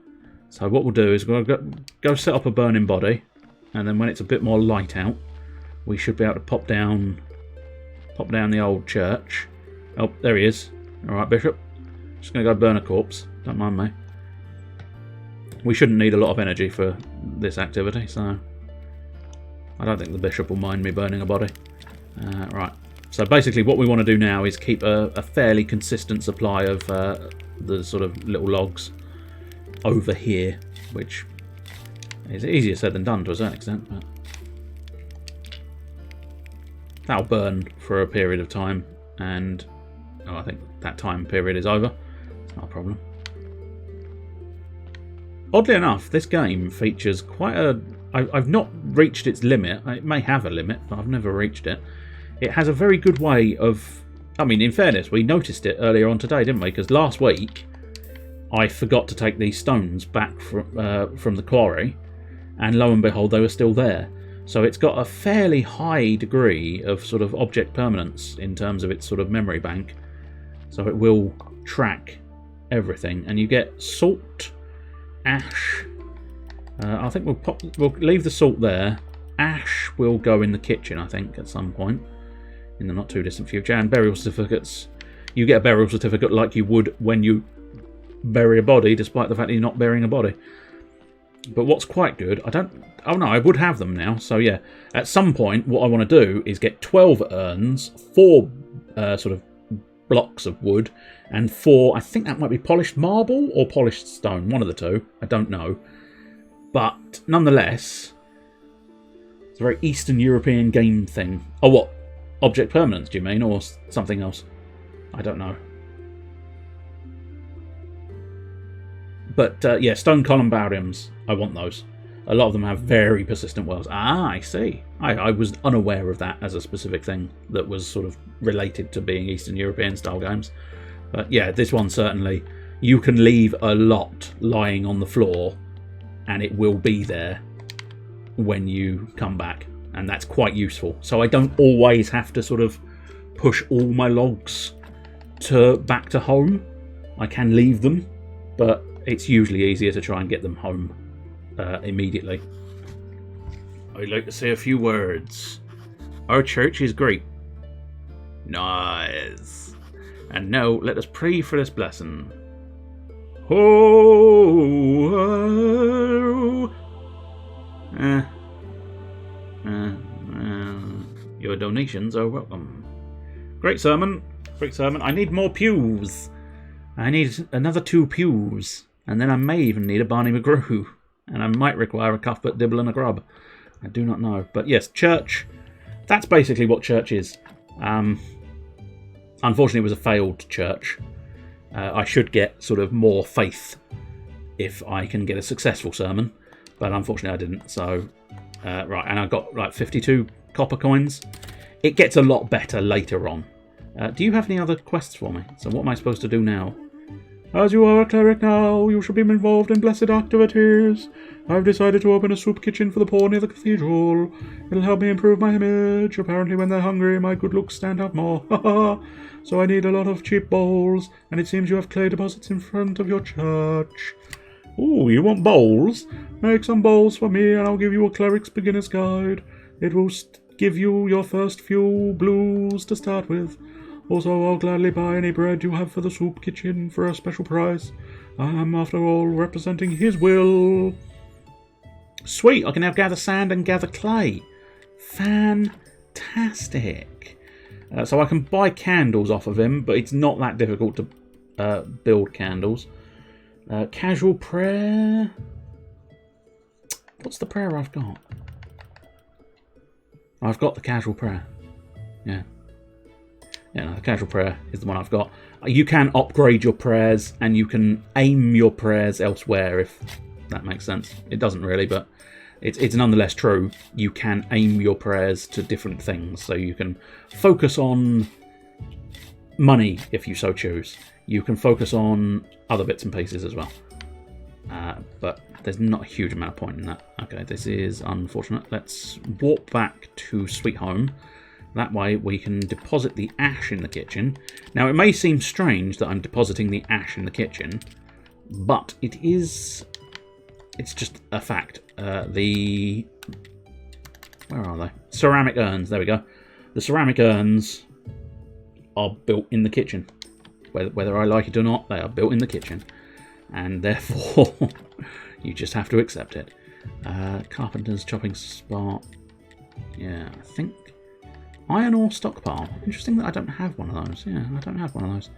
So what we'll do is we'll go set up a burning body, and then when it's a bit more light out, we should be able to pop down the old church. Oh, there he is. Alright, Bishop. Just going to go burn a corpse. Don't mind me. We shouldn't need a lot of energy for this activity, so... I don't think the Bishop will mind me burning a body. Right. So basically what we want to do now is keep a fairly consistent supply of the sort of little logs over here, which is easier said than done to a certain extent, but... That'll burn for a period of time, and... I think that time period is over. It's not a problem. Oddly enough, this game features quite a... I've not reached its limit. It may have a limit, but I've never reached it. It has a very good way of... I mean, in fairness, we noticed it earlier on today, didn't we? Because last week, I forgot to take these stones back from the quarry, and lo and behold, they were still there. So it's got a fairly high degree of sort of object permanence in terms of its sort of memory bank. So it will track everything, and you get salt, ash. I think we'll leave the salt there. Ash will go in the kitchen, I think, at some point in the not too distant future. And burial certificates. You get a burial certificate like you would when you bury a body, despite the fact that you're not burying a body. But what's quite good, I would have them now. So yeah, at some point, what I want to do is get 12 urns, 4 sort of blocks of wood, and 4, I think that might be polished marble or polished stone, one of the two, I don't know. But nonetheless, it's a very Eastern European game thing. Oh, what? Object permanence, do you mean? Or something else? I don't know. But yeah, stone columbariums, I want those. A lot of them have very persistent wells. Ah, I see. I was unaware of that as a specific thing that was sort of related to being Eastern European style games. But yeah, this one certainly, you can leave a lot lying on the floor and it will be there when you come back. And that's quite useful. So I don't always have to sort of push all my logs back to home. I can leave them, but it's usually easier to try and get them home immediately. I'd like to say a few words. Our church is great. Nice. And now let us pray for this blessing. Ho, ho. Your donations are welcome. Great sermon. Great sermon. I need more pews. I need another 2 pews. And then I may even need a Barney McGrew. And I might require a Cuthbert Dibble and a Grub. I do not know. But yes, church. That's basically what church is. Unfortunately, it was a failed church. I should get sort of more faith if I can get a successful sermon, but unfortunately I didn't. So, right, and I got like 52 copper coins. It gets a lot better later on. Do you have any other quests for me? So what am I supposed to do now? As you are a cleric now, you should be involved in blessed activities. I've decided to open a soup kitchen for the poor near the cathedral. It'll help me improve my image. Apparently when they're hungry, my good looks stand out more. So I need a lot of cheap bowls, and it seems you have clay deposits in front of your church. Ooh, you want bowls? Make some bowls for me, and I'll give you a cleric's beginner's guide. It will give you your first few blues to start with. Also, I'll gladly buy any bread you have for the soup kitchen for a special price. I am, after all, representing his will. Sweet, I can now gather sand and gather clay. Fantastic. So I can buy candles off of him, but it's not that difficult to build candles. Casual prayer. What's the prayer I've got? I've got the casual prayer. Yeah. Yeah, no, the casual prayer is the one I've got. You can upgrade your prayers, and you can aim your prayers elsewhere, if that makes sense. It doesn't really, but it's nonetheless true. You can aim your prayers to different things, so you can focus on money if you so choose. You can focus on other bits and pieces as well. But there's not a huge amount of point in that. Okay, this is unfortunate. Let's walk back to Sweet Home. That way we can deposit the ash in the kitchen. Now, it may seem strange that I'm depositing the ash in the kitchen, but it's just a fact. Where are they? Ceramic urns, there we go. The ceramic urns are built in the kitchen. Whether I like it or not, they are built in the kitchen. And therefore, you just have to accept it. Carpenter's chopping spot. Yeah, I think. Iron ore stockpile. Interesting that I don't have one of those. Yeah, I don't have one of those.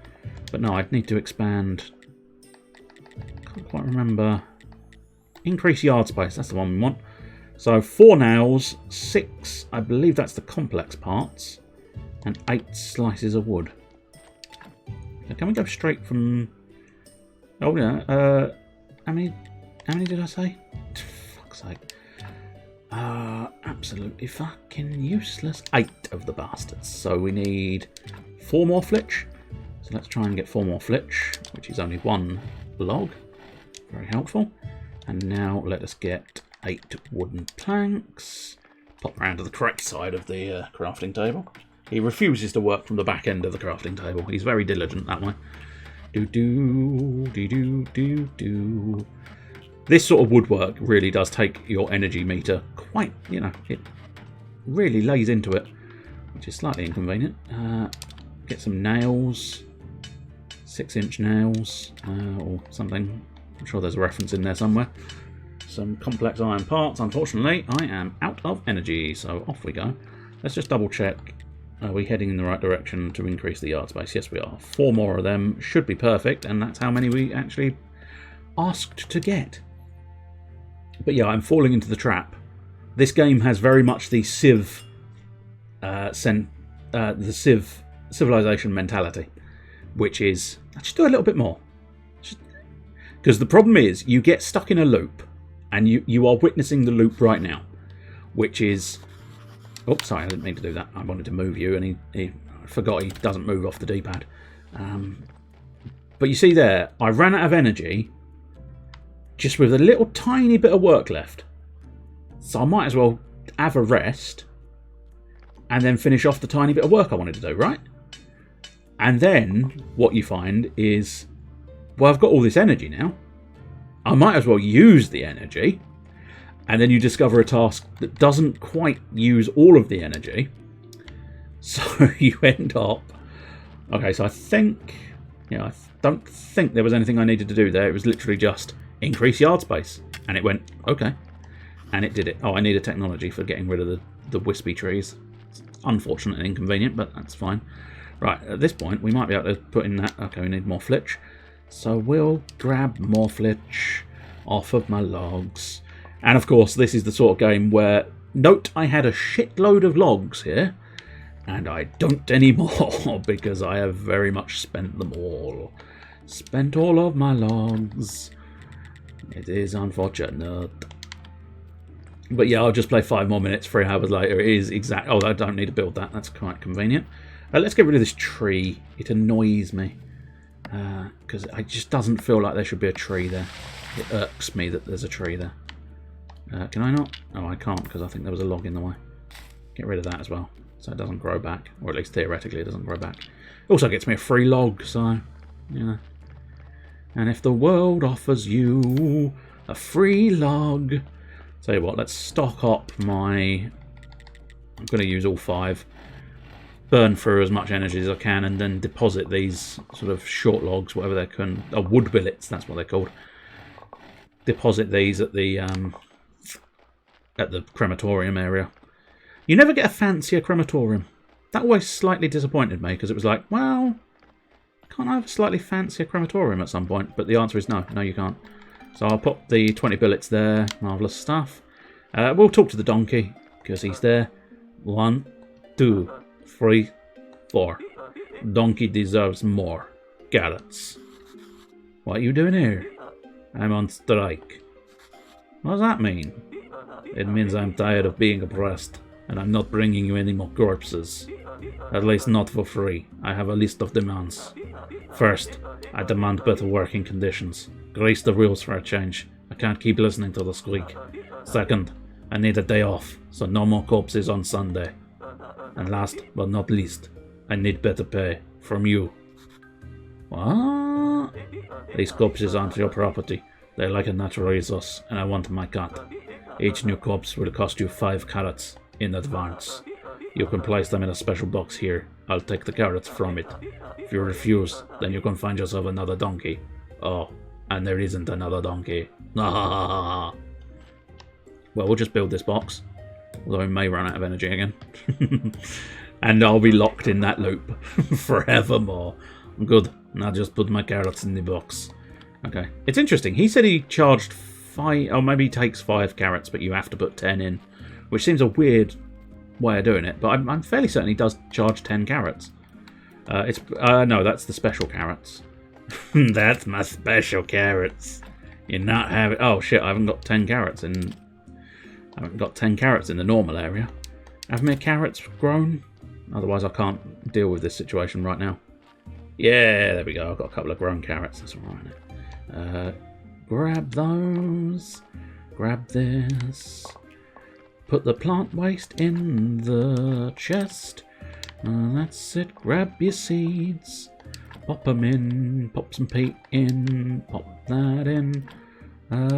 But no, I'd need to expand. Can't quite remember. Increase yard space. That's the one we want. So 4 nails, 6, I believe that's the complex parts, and 8 slices of wood. So can we go straight from... Oh, yeah. How many did I say? Fuck's sake. Absolutely fucking useless. 8 of the bastards. So we need 4 more flitch. So let's try and get 4 more flitch, which is only 1 log. Very helpful. And now let us get 8 wooden planks. Pop round to the correct side of the crafting table. He refuses to work from the back end of the crafting table. He's very diligent that way. Do. This sort of woodwork really does take your energy meter quite, it really lays into it, which is slightly inconvenient. Get some nails, 6-inch nails, or something. I'm sure there's a reference in there somewhere. Some complex iron parts. Unfortunately, I am out of energy, so off we go. Let's just double check. Are we heading in the right direction to increase the yard space? Yes, we are. 4 more of them should be perfect, and that's how many we actually asked to get. But yeah, I'm falling into the trap. This game has very much the civilization mentality, which is, let's do a little bit more. Because the problem is, you get stuck in a loop, and you are witnessing the loop right now, which is... Oops, sorry, I didn't mean to do that. I wanted to move you, and he forgot he doesn't move off the D-pad. But you see there, I ran out of energy, just with a little tiny bit of work left. So I might as well have a rest, and then finish off the tiny bit of work I wanted to do, right? And then, what you find is, well, I've got all this energy now. I might as well use the energy. And then you discover a task that doesn't quite use all of the energy. So you end up... Okay, so I think... I don't think there was anything I needed to do there. It was literally just increase yard space. And it went, okay. And it did it. Oh, I need a technology for getting rid of the wispy trees. It's unfortunate and inconvenient, but that's fine. Right, at this point, we might be able to put in that... Okay, we need more flitch. So we'll grab more flitch off of my logs. And of course, this is the sort of game where, note I had a shitload of logs here, and I don't anymore, because I have very much spent them all. Spent all of my logs. It is unfortunate. But yeah, I'll just play 5 more minutes, 3 hours later. It is exact. Oh, I don't need to build that. That's quite convenient. Let's get rid of this tree. It annoys me. Because it just doesn't feel like there should be a tree there. It irks me that there's a tree there. Can I not? Oh, I can't because I think there was a log in the way. Get rid of that as well. So it doesn't grow back. Or at least theoretically it doesn't grow back. It also gets me a free log, so, you know. And if the world offers you a free log... Tell you what, let's stock up my... I'm going to use all 5. Burn through as much energy as I can and then deposit these sort of short logs, whatever they can... Oh, wood billets, that's what they're called. Deposit these at the crematorium area. You never get a fancier crematorium. That always slightly disappointed me because it was like, well, can't I have a slightly fancier crematorium at some point? But the answer is no. No, you can't. So I'll put the 20 billets there. Marvellous stuff. We'll talk to the donkey because he's there. 1, 2, 3, 4. Donkey deserves more carrots. What are you doing here? I'm on strike. What does that mean? It means I'm tired of being oppressed, and I'm not bringing you any more corpses. At least not for free. I have a list of demands. First, I demand better working conditions. Grease the wheels for a change. I can't keep listening to the squeak. Second, I need a day off, so no more corpses on Sunday. And last but not least, I need better pay from you. What? These corpses aren't your property. They're like a natural resource, and I want my cut. Each new corpse will cost you 5 carrots in advance. You can place them in a special box here. I'll take the carrots from it. If you refuse, then you can find yourself another donkey. Oh, and there isn't another donkey. Well, we'll just build this box. Although we may run out of energy again. And I'll be locked in that loop forevermore. Good. Now just put my carrots in the box. Okay. It's interesting. He said he charged 5... Oh, maybe he takes 5 carrots, but you have to put 10 in. Which seems a weird way of doing it. But I'm fairly certain he does charge 10 carrots. No, that's the special carrots. That's my special carrots. You're not having... Oh, shit, I haven't got 10 carrots in... I haven't got 10 carrots in the normal area. Have my carrots grown? Otherwise I can't deal with this situation right now. Yeah, there we go. I've got a couple of grown carrots. That's alright. Grab those. Grab this. Put the plant waste in the chest. That's it. Grab your seeds. Pop them in. Pop some peat in. Pop that in.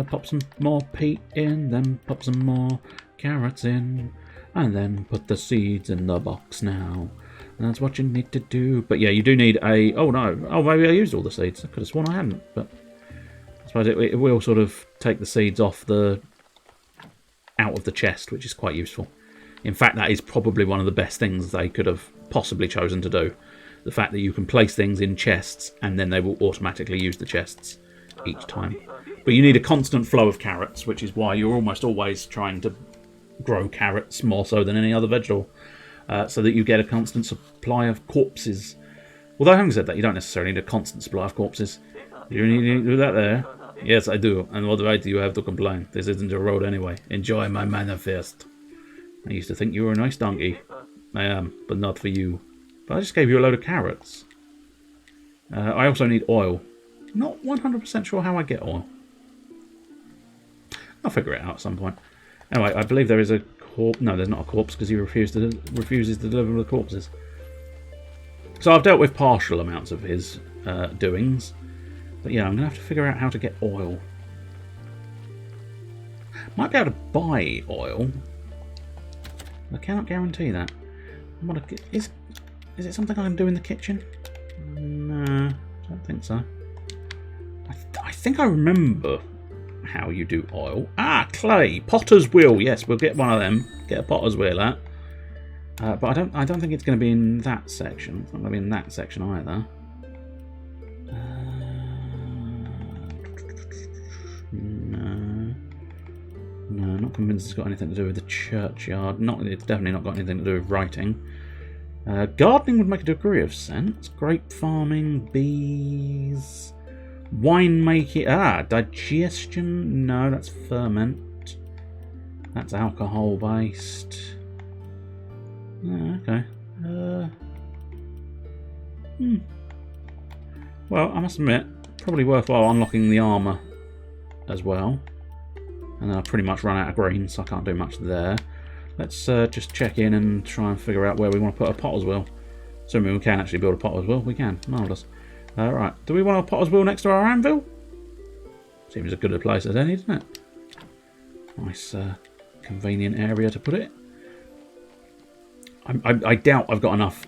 Pop some more peat in. Then pop some more carrots in. And then put the seeds in the box now. And that's what you need to do. But yeah, you do need a... Oh no. Oh, maybe I used all the seeds. I could have sworn I hadn't. But I suppose it will sort of take the seeds off out of the chest, which is quite useful. In fact, that is probably one of the best things they could have possibly chosen to do. The fact that you can place things in chests and then they will automatically use the chests each time. But you need a constant flow of carrots, which is why you're almost always trying to grow carrots more so than any other vegetable, so that you get a constant supply of corpses. Although having said that, you don't necessarily need a constant supply of corpses. You need to do that there. Yes, I do. And what right do you have to complain? This isn't a road anyway. Enjoy my manifest. I used to think you were a nice donkey. I am, but not for you. But I just gave you a load of carrots. I also need oil. Not 100% sure how I get oil. I'll figure it out at some point. Anyway, I believe there is a corpse. No, there's not a corpse because he refuses to deliver the corpses. So I've dealt with partial amounts of his doings. But yeah, I'm going to have to figure out how to get oil. Might be able to buy oil. I cannot guarantee that. Is it something I can do in the kitchen? No, I don't think so. I think I remember how you do oil. Ah, clay. Potter's wheel. Yes, we'll get one of them. Get a potter's wheel out. But I don't think it's going to be in that section. It's not going to be in that section either. No, not convinced it's got anything to do with the churchyard. It's definitely not got anything to do with writing. Gardening would make a degree of sense. Grape farming, bees, Wine making... digestion? No, that's ferment. That's alcohol-based. Okay. Well, I must admit, probably worthwhile unlocking the armour as well. And then I've pretty much run out of green, so I can't do much there. Let's just check in and try and figure out where we want to put a potter's wheel. Assuming we can actually build a potter's wheel. We can. Marvellous. Right. Do we want a potter's wheel next to our anvil? Seems as good a place as any, doesn't it? Nice, convenient area to put it. I doubt I've got enough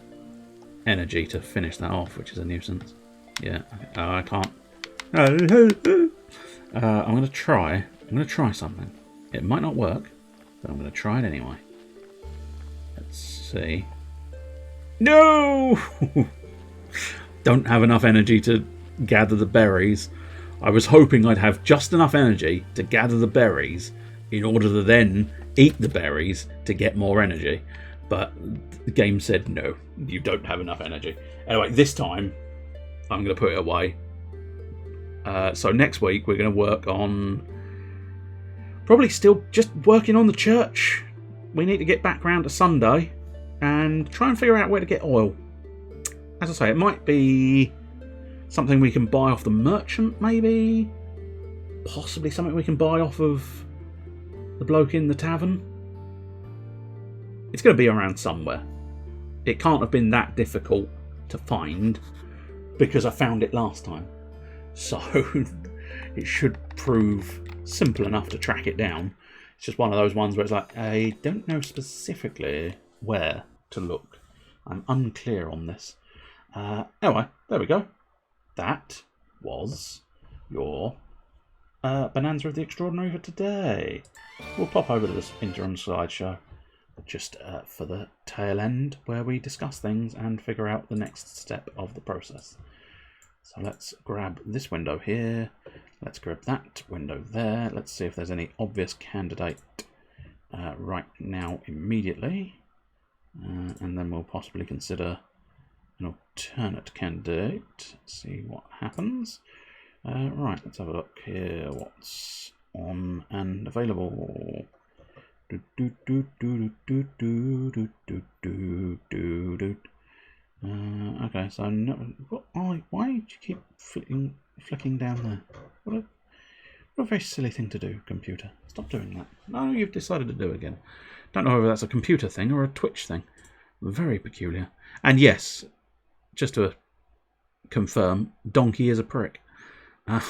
energy to finish that off, which is a nuisance. Yeah. I can't. I'm going to try. I'm going to try something. It might not work, but I'm going to try it anyway. Let's see. No! Don't have enough energy to gather the berries. I was hoping I'd have just enough energy to gather the berries in order to then eat the berries to get more energy. But the game said, no, you don't have enough energy. Anyway, this time, I'm going to put it away. So next week, we're going to work on... Probably still just working on the church. We need to get back round to Sunday and try and figure out where to get oil. As I say, it might be something we can buy off the merchant, maybe. Possibly something we can buy off of the bloke in the tavern. It's going to be around somewhere. It can't have been that difficult to find because I found it last time. So it should prove simple enough to track it down. It's just one of those ones where it's like, I don't know specifically where to look. I'm unclear on this. Anyway, there we go. That was your Bonanza of the Extraordinary for today. We'll pop over to this interim slideshow just for the tail end where we discuss things and figure out the next step of the process. So let's grab this window here. Let's grab that window there. Let's see if there's any obvious candidate right now immediately. And then we'll possibly consider an alternate candidate. See what happens. Right, let's have a look here. What's on and available? Okay, so no, why did you keep flicking down there? What a very silly thing to do, computer. Stop doing that. No, you've decided to do it again. Don't know whether that's a computer thing or a Twitch thing. Very peculiar. And yes, just to confirm, Donkey is a prick. I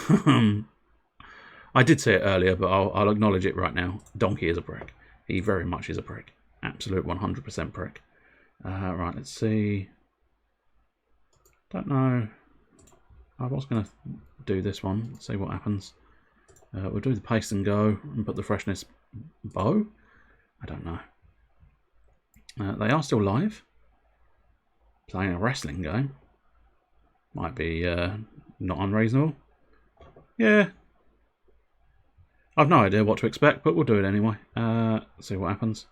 did say it earlier, but I'll acknowledge it right now. Donkey is a prick. He very much is a prick. Absolute 100% prick. Right, let's see. Don't know. I was going to do this one. See what happens. We'll do the paste and go and put the freshness bow. I don't know. They are still live. Playing a wrestling game. Might be not unreasonable. Yeah. I've no idea what to expect, but we'll do it anyway. See what happens.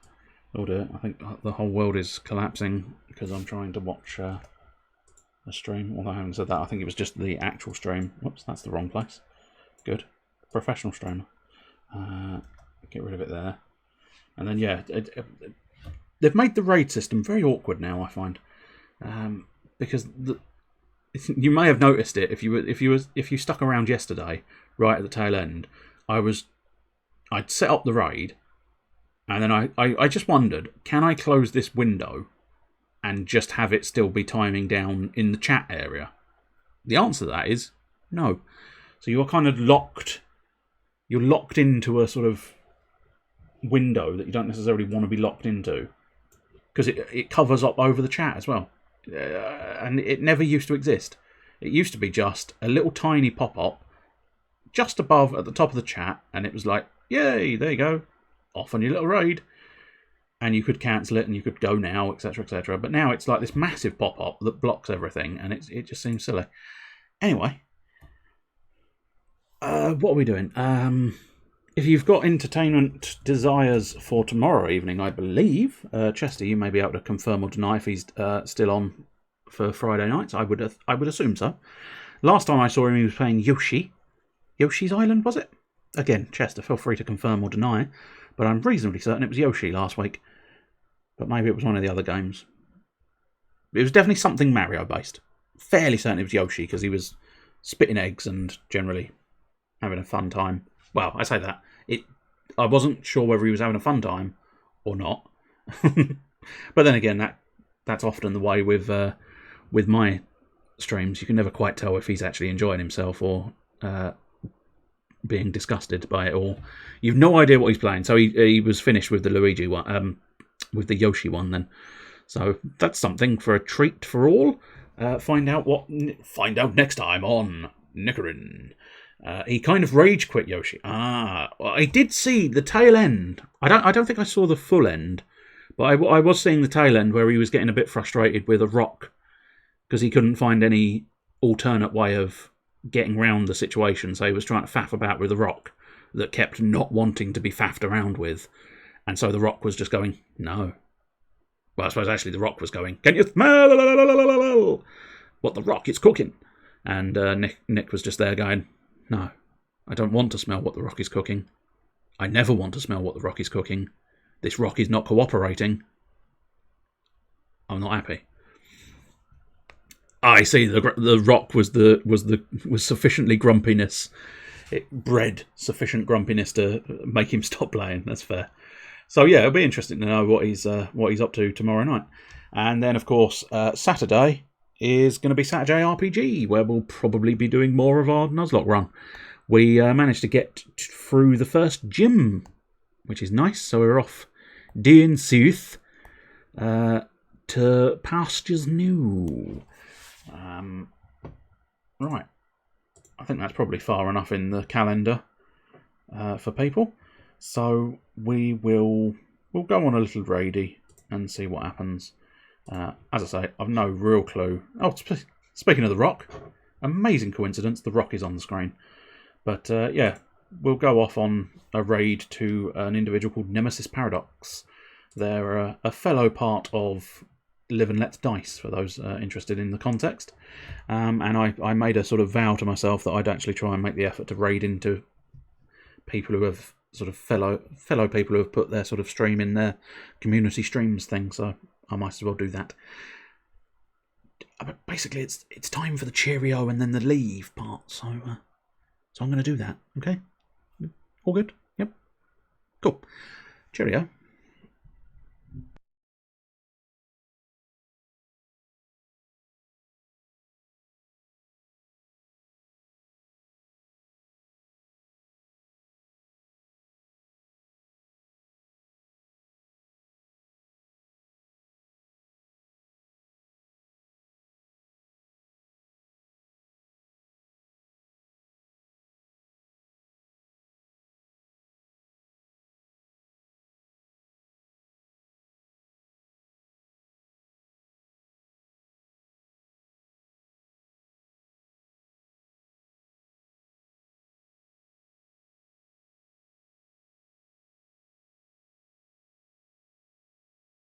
We'll do it. I think the whole world is collapsing because I'm trying to watch a stream. Although having said that, I think it was just the actual stream. Whoops, that's the wrong place. Good. Professional streamer. Get rid of it there. And then, yeah, they've made the raid system very awkward now, I find. Because you may have noticed it if you stuck around yesterday, right at the tail end. I'd set up the raid, and then I just wondered, can I close this window and just have it still be timing down in the chat area? The answer to that is no. So you're kind of locked. You're locked into a sort of window that you don't necessarily want to be locked into, because it covers up over the chat as well, and it never used to exist. It used to be just a little tiny pop-up just above at the top of the chat, and it was like, yay, there you go, off on your little raid, and you could cancel it and you could go now, etc, etc. But now it's like this massive pop-up that blocks everything, and it just seems silly. Anyway, what are we doing? If you've got entertainment desires for tomorrow evening, I believe, Chester, you may be able to confirm or deny if he's still on for Friday nights. I would assume so. Last time I saw him, he was playing Yoshi. Yoshi's Island, was it? Again, Chester, feel free to confirm or deny, but I'm reasonably certain it was Yoshi last week. But maybe it was one of the other games. It was definitely something Mario-based. Fairly certain it was Yoshi, because he was spitting eggs and generally having a fun time. Well, I say that. I wasn't sure whether he was having a fun time or not. But then again, that's often the way with my streams. You can never quite tell if he's actually enjoying himself or being disgusted by it all. You've no idea what he's playing. So he was finished with the Luigi one, with the Yoshi one then. So that's something for a treat for all. Find out next time on Nickerin. He kind of rage quit Yoshi. Well, I did see the tail end. I don't think I saw the full end, but I was seeing the tail end where he was getting a bit frustrated with a rock because he couldn't find any alternate way of getting round the situation. So he was trying to faff about with a rock that kept not wanting to be faffed around with, and so the rock was just going no. Well, I suppose actually the rock was going, can you smell what the rock is cooking? And Nick was just there going, no, I don't want to smell what the rock is cooking. I never want to smell what the rock is cooking. This rock is not cooperating. I'm not happy. I see. The rock was sufficiently grumpiness. It bred sufficient grumpiness to make him stop playing. That's fair. So yeah, it'll be interesting to know what he's up to tomorrow night. And then of course Saturday is going to be Saturday RPG, where we'll probably be doing more of our Nuzlocke run. We managed to get through the first gym, which is nice. So we're off down south to pastures new. Right. I think that's probably far enough in the calendar for people. So we'll go on a little raidy and see what happens. As I say, I've no real clue. Oh, speaking of the Rock, amazing coincidence, the Rock is on the screen. But yeah, we'll go off on a raid to an individual called Nemesis Paradox. They're a fellow part of Live and Let Dice, for those interested in the context. And I made a sort of vow to myself that I'd actually try and make the effort to raid into people who have sort of fellow people who have put their sort of stream in their community streams thing. So I might as well do that. But basically, it's time for the cheerio and then the leave part. So I'm going to do that. Okay, all good. Yep, cool. Cheerio.